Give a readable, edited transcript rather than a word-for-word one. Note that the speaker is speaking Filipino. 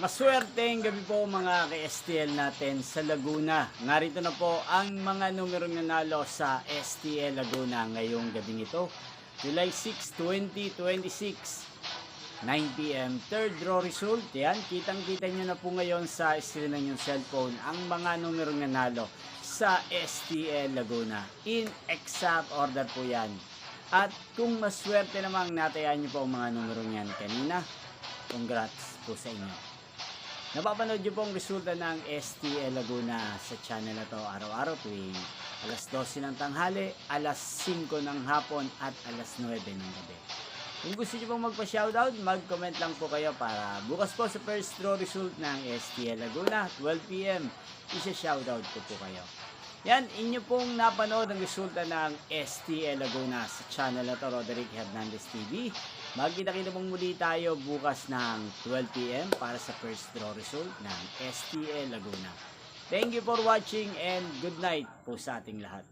Maswerteng gabi po mga ka-STL natin sa Laguna. Narito na po ang mga numerong nanalo sa STL Laguna ngayong gabing ito. July 6, 2026, 9 p.m. Third draw result. Yan, kitang-kita nyo na po ngayon sa screen ng inyong cellphone ang mga numerong nanalo sa STL Laguna. In exact order po yan. At kung maswerte namang natayaan nyo po ang mga numerong yan kanina, congrats po sa inyo. Napapanood nyo po ang resulta ng STL Laguna sa channel na to araw-araw tuwing alas 12 ng tanghali, alas 5 ng hapon at alas 9 ng gabi. Kung gusto nyo pong magpa-shoutout, mag-comment lang po kayo para bukas po sa first draw result ng STL Laguna, 12 p.m. isa-shoutout ko po kayo. Yan, inyo pong napanood ang resulta ng STL Laguna sa channel na to, Roderick Hernandez TV. Magkita-kita pong muli tayo bukas ng 12 p.m. para sa first draw result ng STL Laguna. Thank you for watching and good night po sa ating lahat.